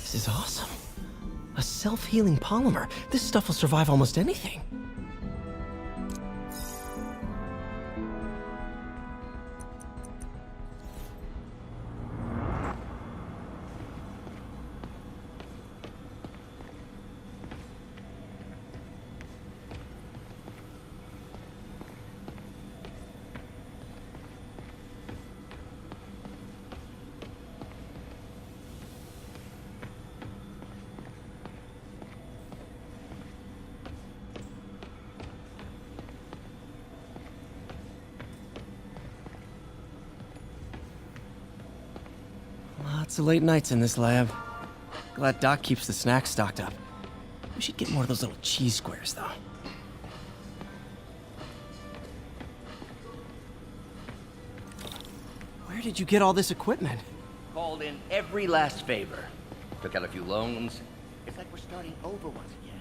This is awesome. A self-healing polymer. This stuff will survive almost anything. Lots of late nights in this lab. Glad Doc keeps the snacks stocked up. We should get more of those little cheese squares, though. Where did you get all this equipment? Called in every last favor. Took out a few loans. It's like we're starting over once again.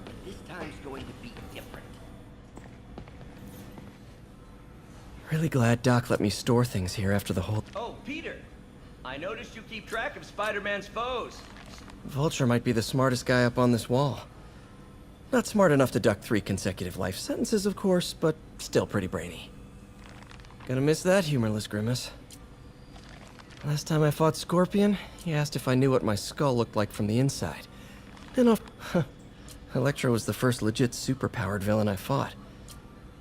But this time's going to be different. Really glad Doc let me store things here after the whole... Oh, Peter! I noticed you keep track of Spider-Man's foes. Vulture might be the smartest guy up on this wall. Not smart enough to duck 3 consecutive life sentences, of course, but still pretty brainy. Gonna miss that humorless grimace. Last time I fought Scorpion, he asked if I knew what my skull looked like from the inside. And Electro was the first legit superpowered villain I fought.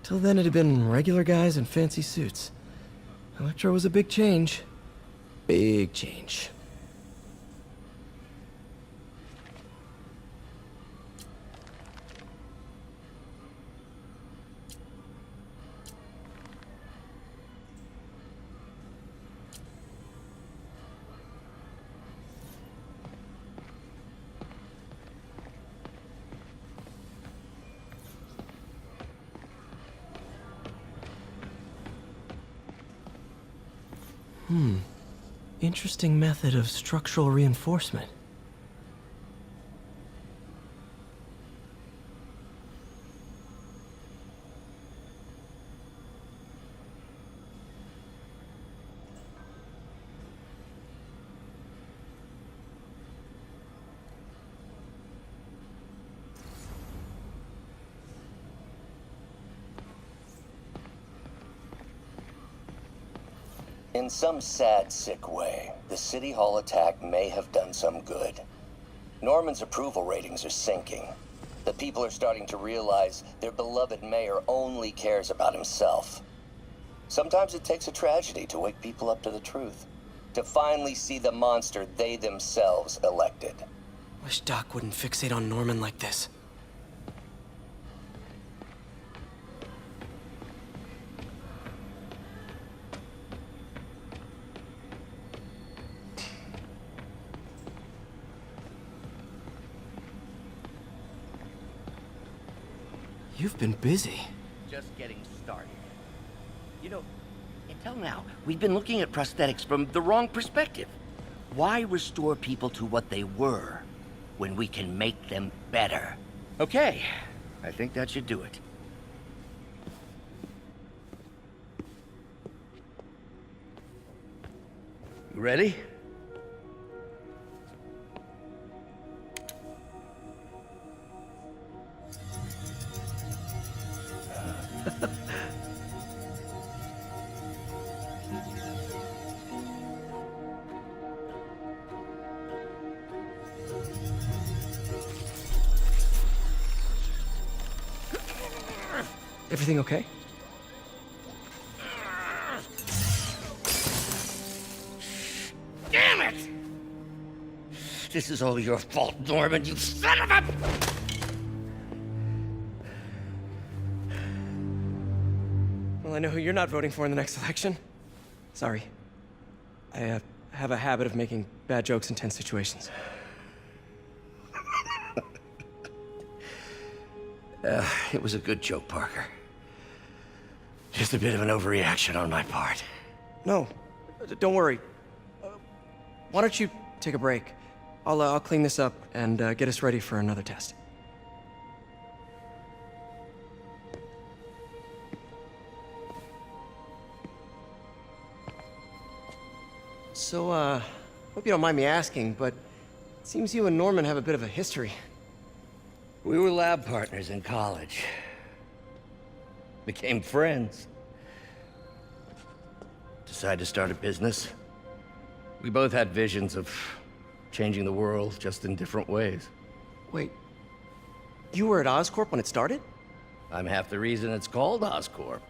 Till then it had been regular guys in fancy suits. Electro was a big change. Big change. Interesting method of structural reinforcement. In some sad, sick way, the City Hall attack may have done some good. Norman's approval ratings are sinking. The people are starting to realize their beloved mayor only cares about himself. Sometimes it takes a tragedy to wake people up to the truth, to finally see the monster they themselves elected. Wish Doc wouldn't fixate on Norman like this. You've been busy. Just getting started. You know, until now, we've been looking at prosthetics from the wrong perspective. Why restore people to what they were when we can make them better? Okay, I think that should do it. You ready? Everything okay? Damn it! This is all your fault, Norman, you son of a... Well, I know who you're not voting for in the next election. Sorry. I have a habit of making bad jokes in tense situations. It was a good joke, Parker. Just a bit of an overreaction on my part. No, don't worry. Why don't you take a break? I'll clean this up and get us ready for another test. So, hope you don't mind me asking, but Seems you and Norman have a bit of a history. We were lab partners in college. Became friends. Decided to start a business. We both had visions of changing the world, just in different ways. Wait, you were at Oscorp when it started? I'm half the reason it's called Oscorp.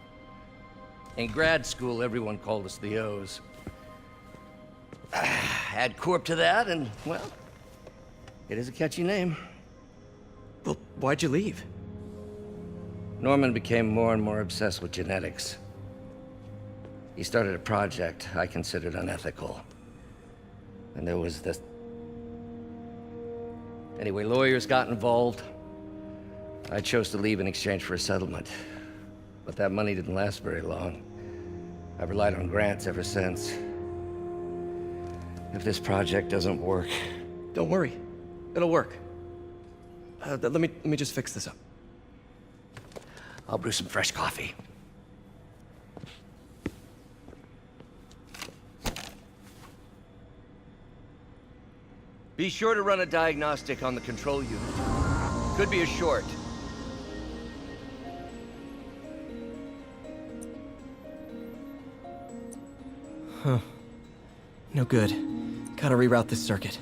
In grad school, everyone called us the O's. Add Corp to that, and, well, it is a catchy name. Well, why'd you leave? Norman became more and more obsessed with genetics. He started a project I considered unethical. And there was this... Anyway, lawyers got involved. I chose to leave in exchange for a settlement. But that money didn't last very long. I've relied on grants ever since. If this project doesn't work... Don't worry. It'll work. Let me just fix this up. I'll brew some fresh coffee. Be sure to run a diagnostic on the control unit. Could be a short. No good. Gotta reroute this circuit.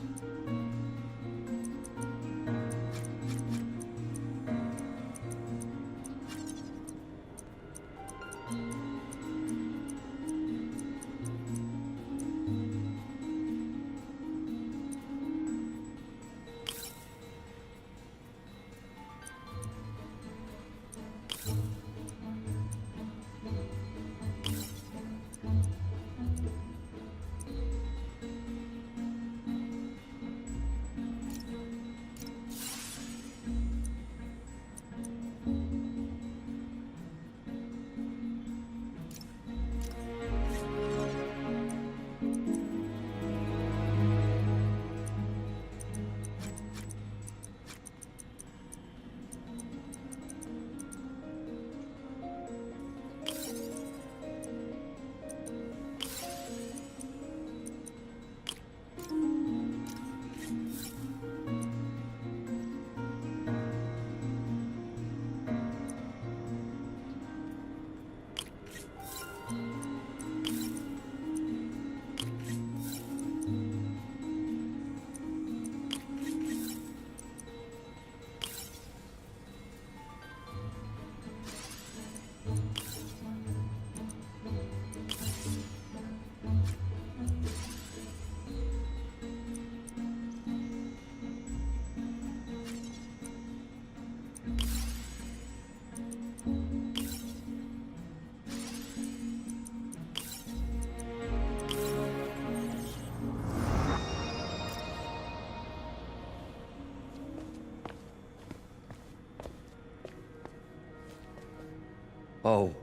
Oh,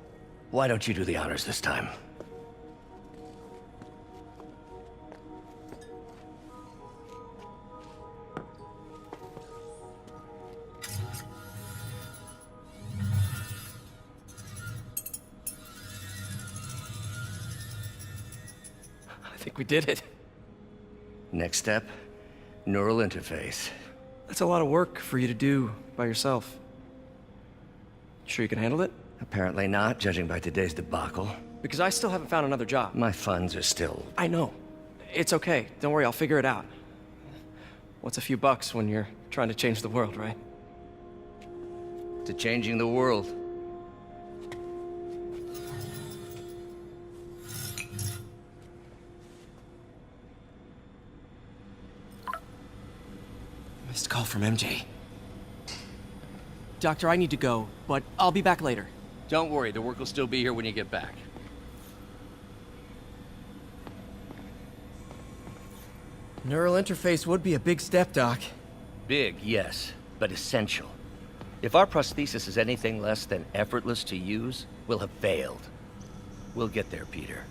why don't you do the honors this time? I think we did it. Next step, neural interface. That's a lot of work for you to do by yourself. Sure you can handle it? Apparently not, judging by today's debacle. Because I still haven't found another job. My funds are still... I know. It's okay. Don't worry, I'll figure it out. What's a few bucks when you're trying to change the world, right? to changing the world. Missed call from MJ. Doctor, I need to go, but I'll be back later. Don't worry, the work will still be here when you get back. Neural interface would be a big step, Doc. Big, yes, but essential. If our prosthesis is anything less than effortless to use, we'll have failed. We'll get there, Peter.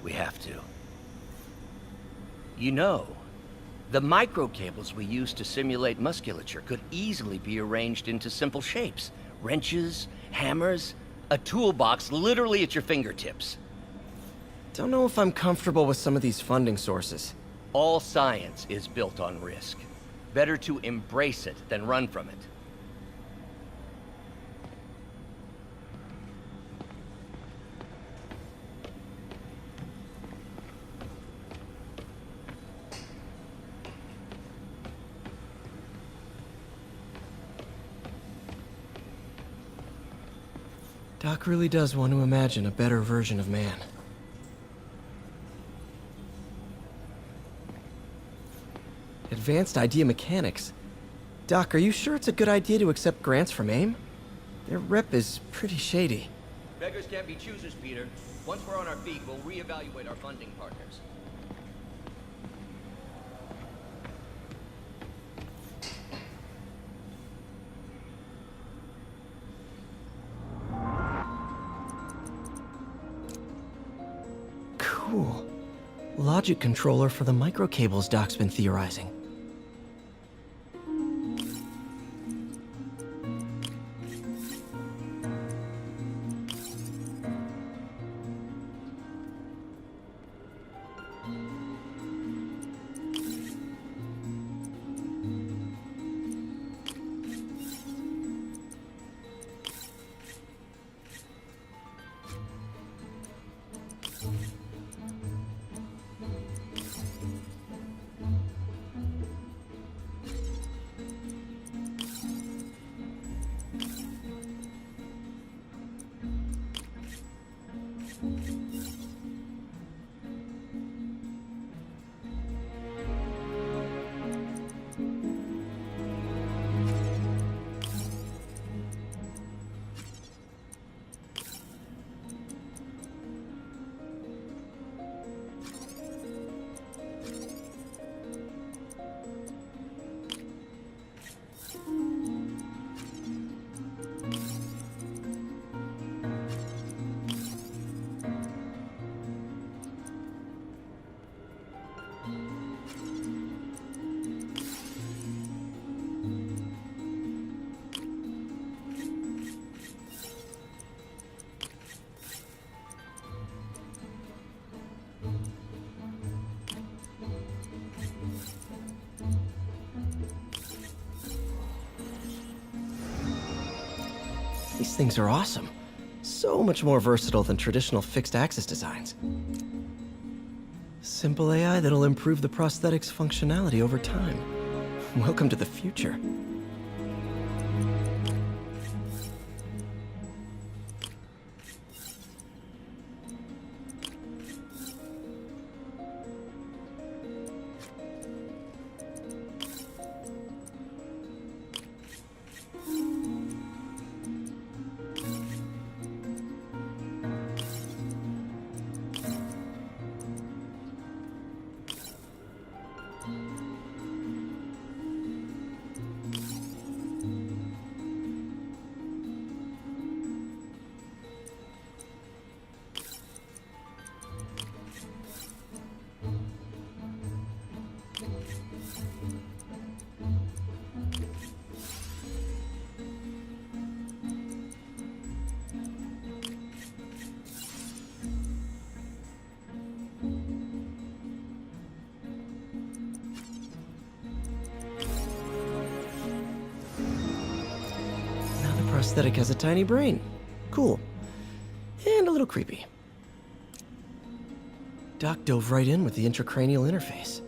We have to. You know, the microcables we use to simulate musculature could easily be arranged into simple shapes. Wrenches, hammers, a toolbox literally at your fingertips. Don't know if I'm comfortable with some of these funding sources. All science is built on risk. Better to embrace it than run from it. Doc really does want to imagine a better version of man. Advanced idea mechanics. Doc, are you sure it's a good idea to accept grants from AIM? Their rep is pretty shady. Beggars can't be choosers, Peter. Once we're on our feet, we'll reevaluate our funding partners. Cool. Logic controller for the microcables Doc's been theorizing. These things are awesome. So much more versatile than traditional fixed-axis designs. Simple AI that'll improve the prosthetic's functionality over time. Welcome to the future. Prosthetic has a tiny brain. Cool. And a little creepy. Doc dove right in with the intracranial interface.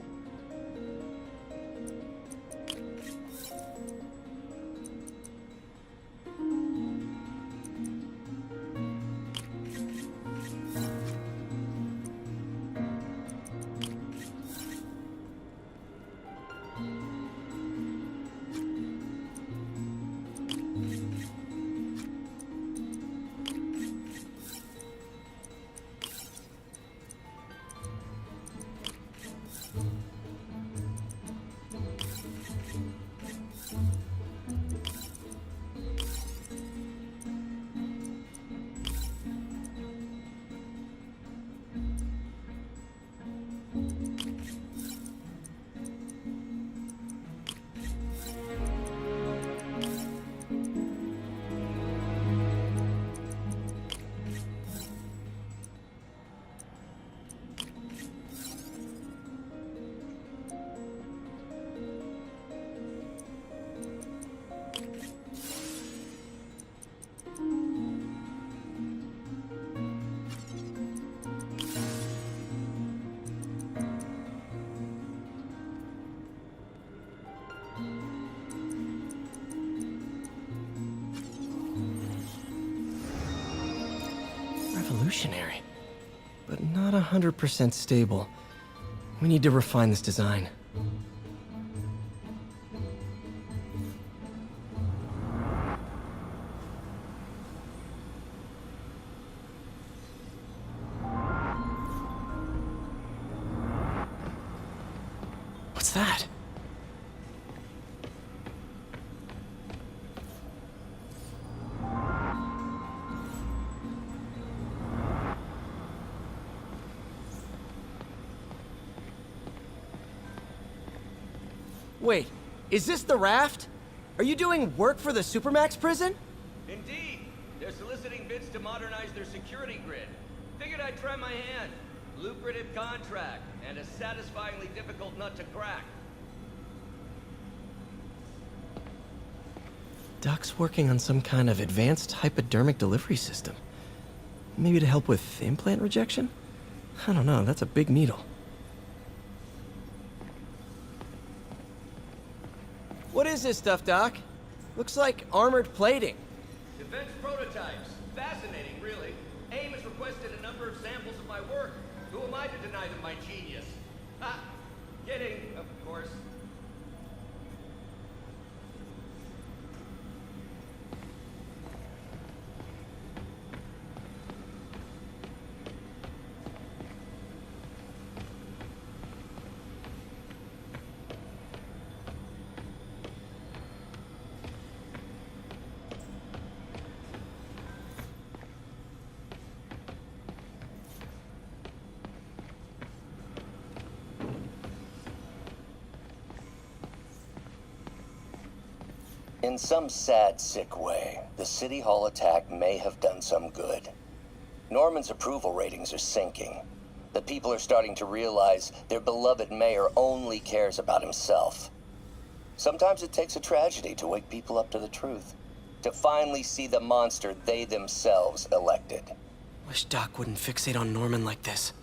revolutionary, but not 100% stable. We need to refine this design. What's that? Wait, is this the raft? Are you doing work for the Supermax prison? Indeed. They're soliciting bids to modernize their security grid. Figured I'd try my hand. Lucrative contract, and a satisfyingly difficult nut to crack. Doc's working on some kind of advanced hypodermic delivery system. Maybe to help with implant rejection? I don't know, that's a big needle. What is this stuff, Doc? Looks like armored plating. Defense prototypes. Fascinating, really. AIM has requested a number of samples of my work. Who am I to deny them my genius? Ah, kidding, of course. In some sad, sick way, the City Hall attack may have done some good. Norman's approval ratings are sinking. The people are starting to realize their beloved mayor only cares about himself. Sometimes it takes a tragedy to wake people up to the truth, to finally see the monster they themselves elected. Wish Doc wouldn't fixate on Norman like this.